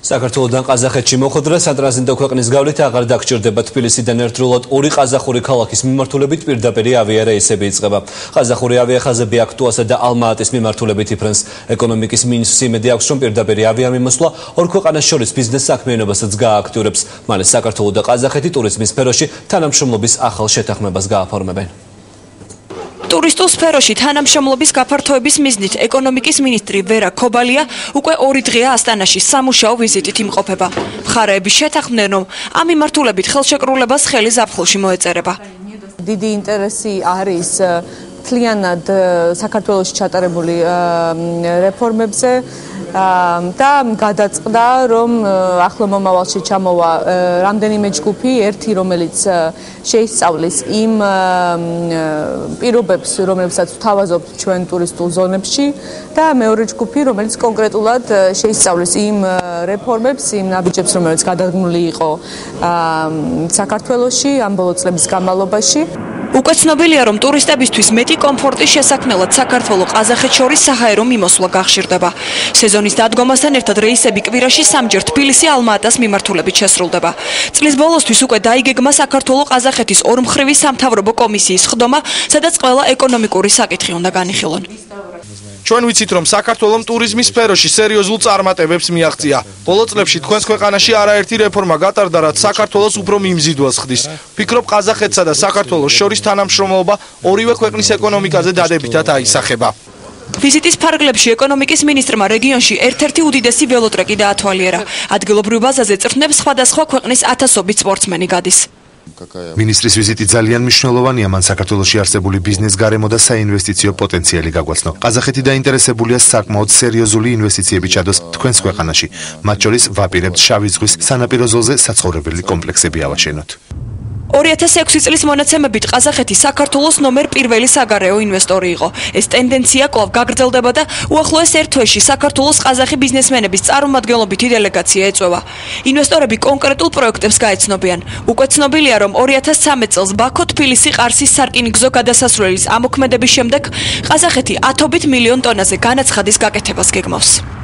საქართველოდან ყაზახეთში მოხვედრა სატრანზიტო ქვეყნის გავლით აღარ დაგჭირდება. თბილისიდან ერთდროულად ორი ყაზახური ქალაქის მიმართულებით პირდაპირი ავიარეისები იწყება. ყაზახური ავიახაზები აქტუასა და ალმა-ატის მიმართულებით იფრენს. ეკონომიკის მინისტრს იმედი აქვს, რომ პირდაპირი ავიამიმოსვლა ორ ქვეყანას შორის ბიზნეს საქმიანობასაც გააქტიურებს. მალე საქართველო და ყაზახეთი ტურიზმის სფეროში თანამშრომლობის ახალ შეთანხმებას გააფორმებენ. ტურისტულ სფეროში თანამშრომლობის გაფართოების მიზნით ეკონომიკის მინისტრი ვერა ქობალია უკვე 2 დღეა ასტანაში სამუშაო ვიზიტით იმყოფება. მხარეები შეთანხმდნენ, რომ ამ მიმართულებით ხელშეკრულებას ხელი ზაფხულში მოეწერება. დიდი ინტერესი არის მთლიანად საქართველოში ჩატარებული რეფორმებზე და გადაწყდა, რომ ახლო მომავალში ჩამოვა რამდენიმე ჯგუფი, ერთი რომელიც შეისწავლის იმ პირობებს, რომლებსაც ვთავაზობთ ჩვენ ტურისტულ ზონებში და მეორე ჯგუფი, რომელიც კონკრეტულად შეისწავლის იმ რეფორმებს, იმ ნაბიჯებს, რომელიც გადადგმული იყო საქართველოში ამ ბოლო წლების განმავლობაში. უკვე ცნობილია, რომ ტურისტებისთვის მეტი კომფორტის შესაქმნელად საქართველოს ყაზახეთს შორის საჰაერო მიმოსვლა გახშირდება. სეზონის დადგომასთან ერთად რეისები კვირაში 3-ჯერ თბილისი ალმა-ატას მიმართულებით შესრულდება. წლის ბოლოსთვის უკვე დაიგეგმა საქართველოს ყაზახეთის ორმხრივი სამთავრობო კომისიის ხდომა, სადაც ყველა ეკონომიკური საკითხი უნდა განიხილონ. ჩვენ ვიცით, რომ საქართველოს ტურიზმის სფეროში სერიოზულ წარმატებებს მიაღწია. ბოლო წლებში თქვენს ქვეყანაში არაერთი რეფორმა გატარდა, რაც საქართველოს უფრო მიმზიდველს ხდის. ვფიქრობ, ყაზახეთსა და საქართველოს შორის თანამშრომლობა ორივე ქვეყნის ეკონომიკაზე დადებითად აისახება. ვიზიტის ფარგლებში ეკონომიკის მინისტრმა რეგიონში ერთ-ერთი უდიდესი ველოტრეკი დაათვალიერა. ადგილობრივ ბაზაზე წვრთნებს სხვადასხვა ქვეყნის ათასობით სპორტსმენი გადის. მინისტრის ვიზიტი ძალიან მნიშვნელოვანია, მან საქართველოში არსებული ბიზნეს გარემო და საინვესტიციო პოტენციალი გაგვაცნო. ყაზახეთი დაინტერესებულია საკმაოდ სერიოზული ინვესტიციები ჩადოს თქვენს ქვეყანაში. მათ შორის ვაპირებთ შავი ზღვის სანაპირო ზოლზე საცხოვრებელი კომპლექსები ავაშენოთ. 2006 წლის მონაცემებით ყაზახეთი საქართველოს ნომერ 1 საგარეო ინვესტორი იყო. ეს ტენდენცია კვლავ გაგრძელდება და უახლოეს ერთ თვეში საქართველოს ყაზახი ბიზნესმენების წარმომადგენლობითი დელეგაცია ეწვევა. ინვესტორები კონკრეტულ პროექტებს გაეცნობიან. უკვე ცნობილია, რომ 2013 წელს ბაქო-თბილისი-ყარსის სარკინიგზო გადასასვლელის ამოქმედების შემდეგ ყაზახეთი ათობით მილიონ ტონაზე განაცხადის გაკეთებას გეგმავს.